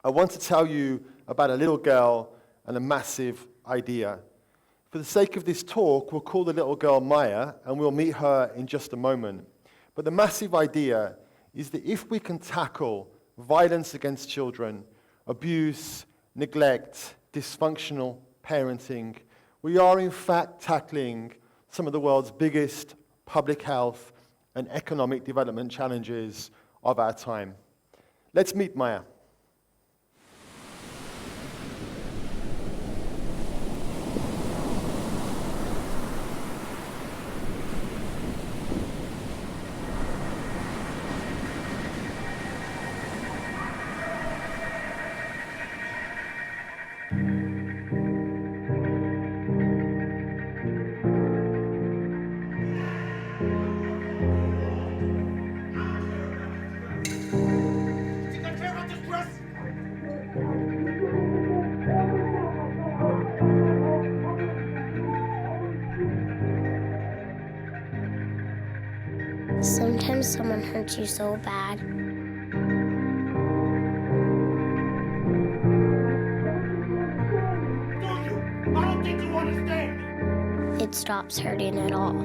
I want to tell you about a little girl and a massive idea. For the sake of this talk, we'll call the little girl Maya, and we'll meet her in just a moment. But the massive idea is that if we can tackle violence against children, abuse, neglect, dysfunctional parenting, we are in fact tackling some of the world's biggest public health and economic development challenges of our time. Let's meet Maya. Sometimes someone hurts you so bad. I don't think you understand. It stops hurting at all.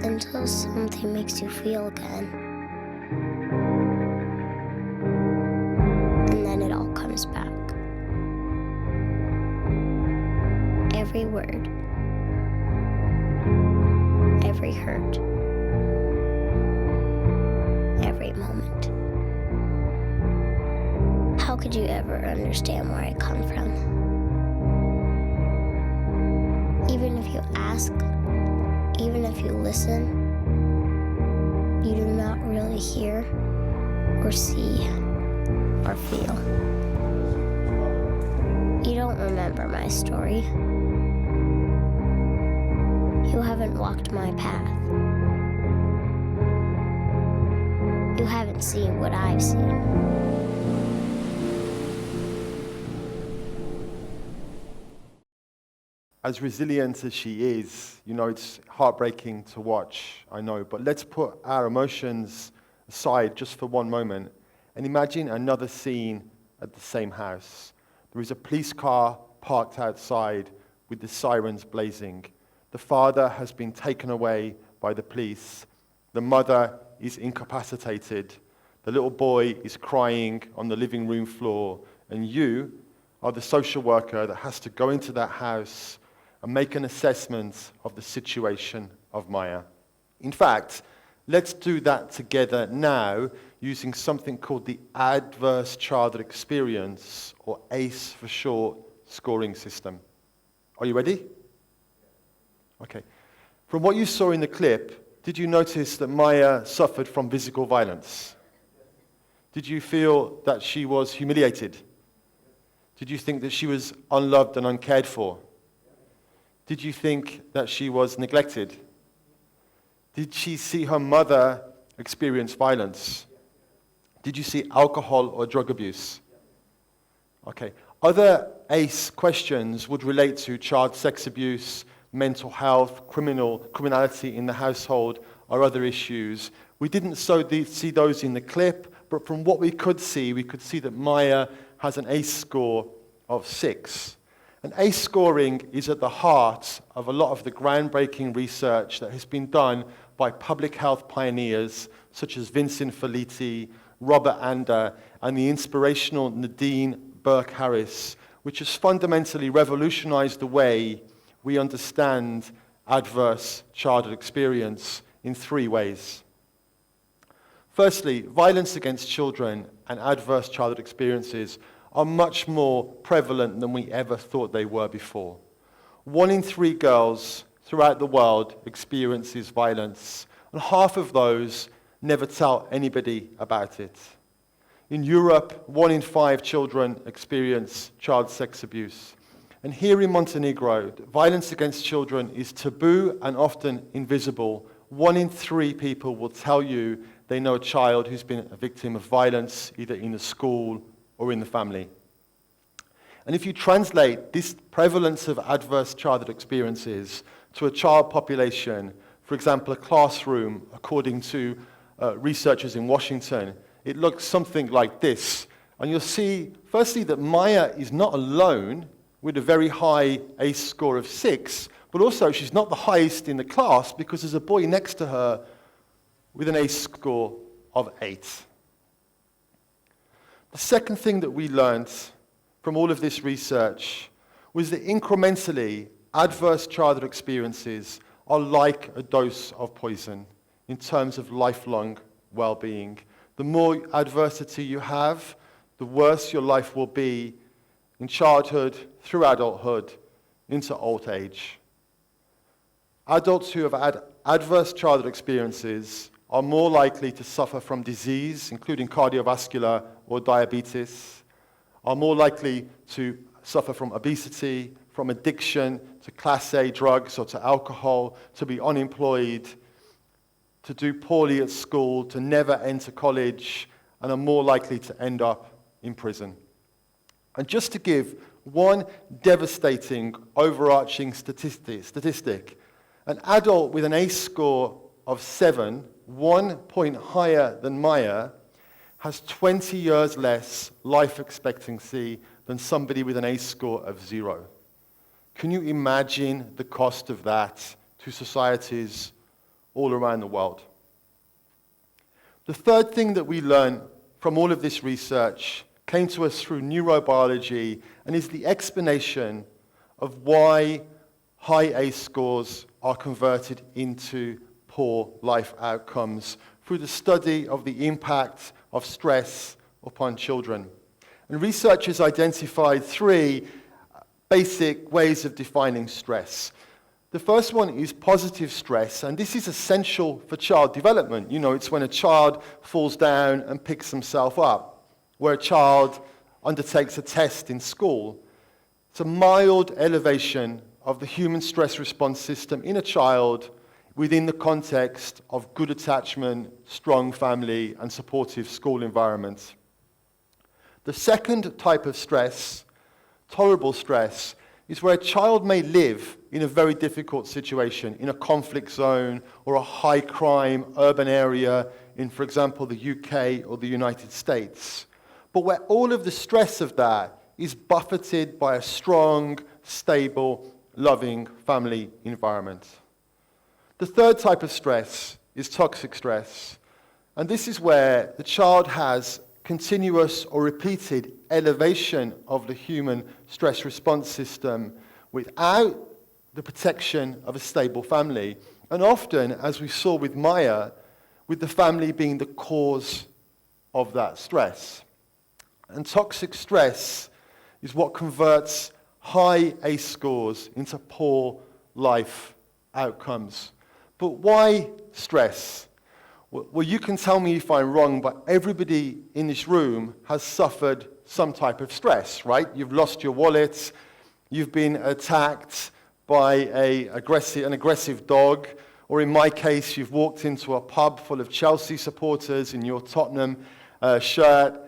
Until something makes you feel again. And then it all comes back. Every word, every hurt, every moment. How could you ever understand where I come from? Even if you ask, even if you listen, you do not really hear or see or feel. You don't remember my story. You haven't walked my path. You haven't seen what I've seen. As resilient as she is, it's heartbreaking to watch, I know, but let's put our emotions aside just for one moment and imagine another scene at the same house. There is a police car parked outside with the sirens blazing. The father has been taken away by the police. The mother is incapacitated. The little boy is crying on the living room floor. And you are the social worker that has to go into that house and make an assessment of the situation of Maya. In fact, let's do that together now using something called the Adverse Childhood Experience, or ACE for short, scoring system. Are you ready? Okay. From what you saw in the clip, did you notice that Maya suffered from physical violence? Did you feel that she was humiliated? Did you think that she was unloved and uncared for? Did you think that she was neglected? Did she see her mother experience violence? Did you see alcohol or drug abuse? Okay. Other ACE questions would relate to child sex abuse, mental health, criminality in the household, or other issues. We didn't see those in the clip, but from what we could see that Maya has an ACE score of 6. And ACE scoring is at the heart of a lot of the groundbreaking research that has been done by public health pioneers such as Vincent Felitti, Robert Ander, and the inspirational Nadine Burke-Harris, which has fundamentally revolutionized the way we understand adverse childhood experience in 3 ways. Firstly, violence against children and adverse childhood experiences are much more prevalent than we ever thought they were before. 1 in 3 girls throughout the world experiences violence, and half of those never tell anybody about it. In Europe, 1 in 5 children experience child sex abuse. And here in Montenegro, violence against children is taboo and often invisible. 1 in 3 people will tell you they know a child who's been a victim of violence, either in the school or in the family. And if you translate this prevalence of adverse childhood experiences to a child population For example, a classroom, according to researchers in Washington, it looks something like this. And you'll see, firstly, that Maya is not alone with a very high ACE score of 6, but also she's not the highest in the class because there's a boy next to her with an ACE score of 8. The second thing that we learned from all of this research was that incrementally, adverse childhood experiences are like a dose of poison in terms of lifelong well-being. The more adversity you have, the worse your life will be in childhood, through adulthood, into old age. Adults who have had adverse childhood experiences are more likely to suffer from disease, including cardiovascular or diabetes, are more likely to suffer from obesity, from addiction to Class A drugs or to alcohol, to be unemployed, to do poorly at school, to never enter college, and are more likely to end up in prison. And just to give one devastating overarching statistic, an adult with an ACE score of 7, 1 point higher than Maya, has 20 years less life expectancy than somebody with an ACE score of 0. Can you imagine the cost of that to societies all around the world? The third thing that we learned from all of this research came to us through neurobiology and is the explanation of why high ACE scores are converted into poor life outcomes through the study of the impact of stress upon children. And researchers identified 3 basic ways of defining stress. The first one is positive stress, and this is essential for child development. You know, it's when a child falls down and picks himself up, where a child undertakes a test in school. It's a mild elevation of the human stress response system in a child within the context of good attachment, strong family, and supportive school environments. The second type of stress, tolerable stress, is where a child may live in a very difficult situation, in a conflict zone or a high crime urban area in, for example, the UK or the United States, but where all of the stress of that is buffeted by a strong, stable, loving family environment. The third type of stress is toxic stress, and this is where the child has continuous or repeated elevation of the human stress response system without the protection of a stable family. And often, as we saw with Maya, with the family being the cause of that stress. And toxic stress is what converts high ACE scores into poor life outcomes. But why stress? Well, you can tell me if I'm wrong, but everybody in this room has suffered some type of stress, right? You've lost your wallet, you've been attacked by an aggressive dog, or in my case, you've walked into a pub full of Chelsea supporters in your Tottenham shirt,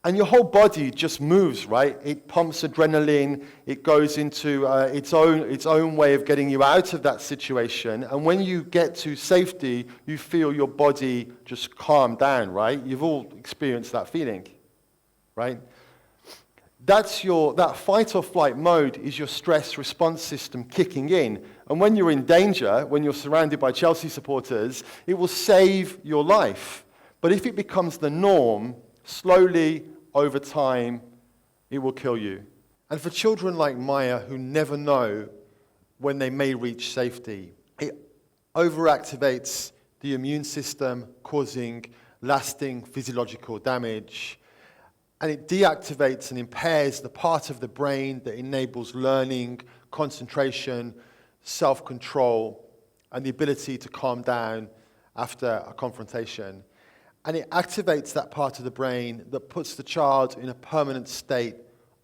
and your whole body just moves, right? It pumps adrenaline, it goes into its own way of getting you out of that situation, and when you get to safety, you feel your body just calm down, right? You've all experienced that feeling, right? That fight or flight mode is your stress response system kicking in. And when you're in danger, when you're surrounded by Chelsea supporters, it will save your life. But if it becomes the norm, slowly, over time, it will kill you. And for children like Maya who never know when they may reach safety, it overactivates the immune system, causing lasting physiological damage. And it deactivates and impairs the part of the brain that enables learning, concentration, self-control, and the ability to calm down after a confrontation. And it activates that part of the brain that puts the child in a permanent state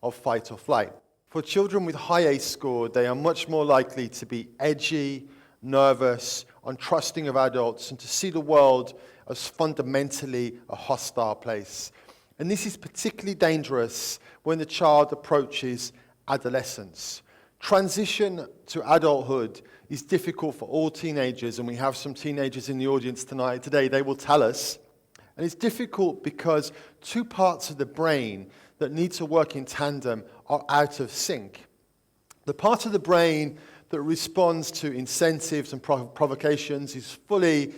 of fight or flight. For children with high ACE score, they are much more likely to be edgy, nervous, untrusting of adults, and to see the world as fundamentally a hostile place. And this is particularly dangerous when the child approaches adolescence. Transition to adulthood is difficult for all teenagers, and we have some teenagers in the audience today. They will tell us. And it's difficult because two parts of the brain that need to work in tandem are out of sync. The part of the brain that responds to incentives and provocations is fully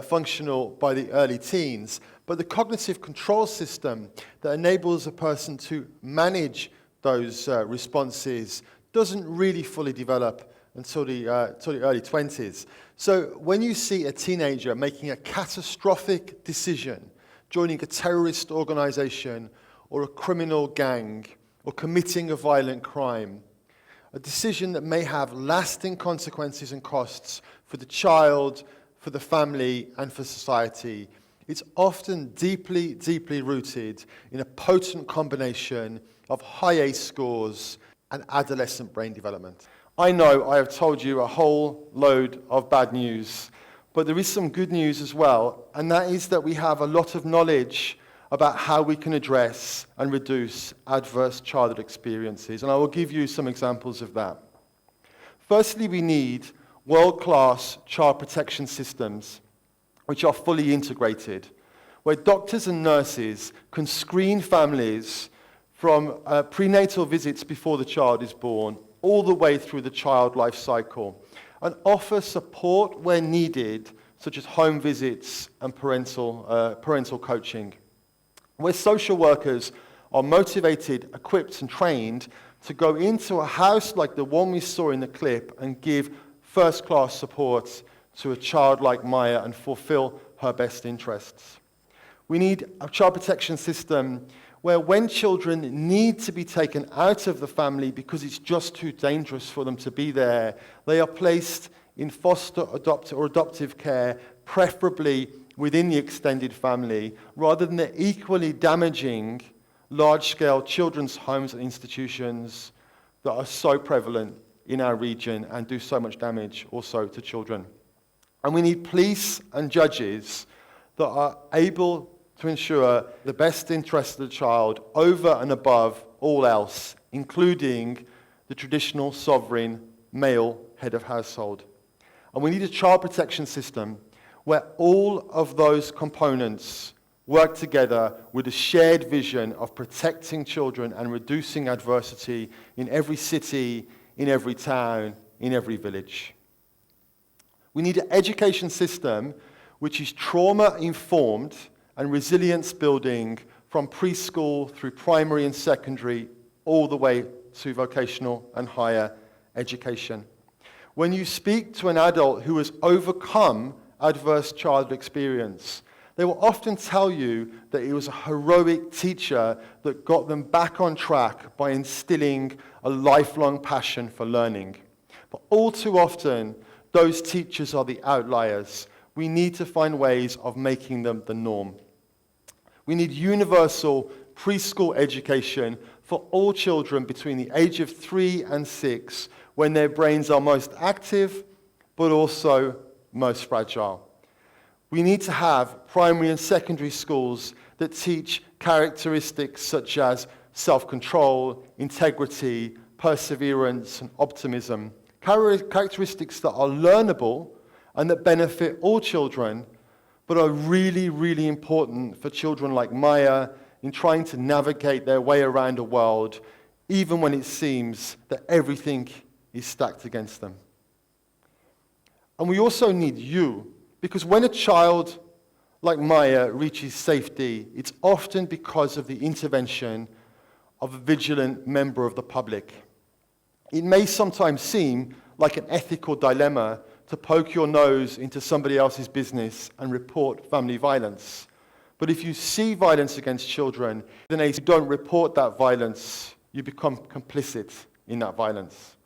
functional by the early teens, but the cognitive control system that enables a person to manage those responses doesn't really fully develop until the early 20s. So when you see a teenager making a catastrophic decision, joining a terrorist organization or a criminal gang, or committing a violent crime, a decision that may have lasting consequences and costs for the child, for the family, and for society, it's often deeply, deeply rooted in a potent combination of high ACE scores and adolescent brain development. I know I have told you a whole load of bad news, but there is some good news as well, and that is that we have a lot of knowledge about how we can address and reduce adverse childhood experiences, and I will give you some examples of that. Firstly, we need world-class child protection systems which are fully integrated, where doctors and nurses can screen families from prenatal visits before the child is born all the way through the child life cycle, and offer support where needed, such as home visits and parental coaching, where social workers are motivated, equipped, and trained to go into a house like the one we saw in the clip and give first-class support to a child like Maya and fulfill her best interests. We need a child protection system where when children need to be taken out of the family because it's just too dangerous for them to be there, they are placed in foster, adoptive care, preferably within the extended family, rather than the equally damaging large-scale children's homes and institutions that are so prevalent in our region and do so much damage also to children. And we need police and judges that are able to ensure the best interest of the child over and above all else, including the traditional sovereign male head of household. And we need a child protection system where all of those components work together with a shared vision of protecting children and reducing adversity in every city, in every town, in every village. We need an education system which is trauma-informed and resilience building from preschool through primary and secondary all the way to vocational and higher education. When you speak to an adult who has overcome adverse childhood experience, they will often tell you that it was a heroic teacher that got them back on track by instilling a lifelong passion for learning. But all too often, those teachers are the outliers. We need to find ways of making them the norm. We need universal preschool education for all children between the age of 3 and 6, when their brains are most active, but also most fragile. We need to have primary and secondary schools that teach characteristics such as self-control, integrity, perseverance, and optimism. Characteristics that are learnable and that benefit all children, but are really, really important for children like Maya in trying to navigate their way around a world, even when it seems that everything is stacked against them. And we also need you, because when a child like Maya reaches safety, it's often because of the intervention of a vigilant member of the public. It may sometimes seem like an ethical dilemma to poke your nose into somebody else's business and report family violence. But if you see violence against children, then if you don't report that violence, you become complicit in that violence.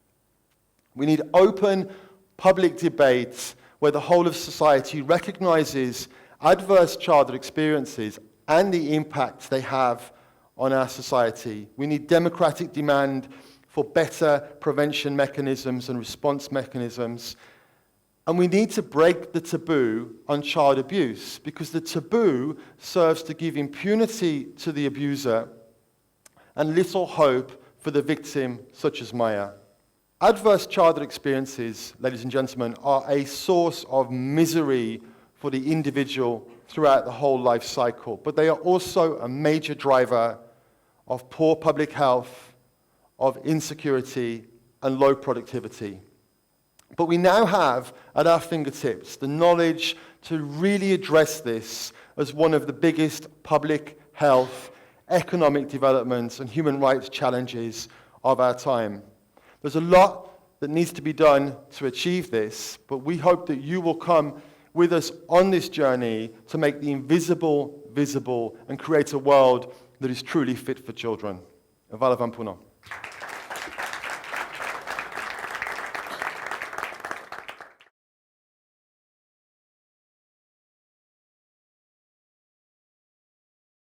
We need open public debate where the whole of society recognizes adverse childhood experiences and the impact they have on our society. We need democratic demand for better prevention mechanisms and response mechanisms. And we need to break the taboo on child abuse, because the taboo serves to give impunity to the abuser and little hope for the victim, such as Maya. Adverse childhood experiences, ladies and gentlemen, are a source of misery for the individual throughout the whole life cycle, but they are also a major driver of poor public health, of insecurity, and low productivity. But we now have at our fingertips the knowledge to really address this as one of the biggest public health, economic developments, and human rights challenges of our time. There's a lot that needs to be done to achieve this, but we hope that you will come with us on this journey to make the invisible visible and create a world that is truly fit for children. Hvala vam puno.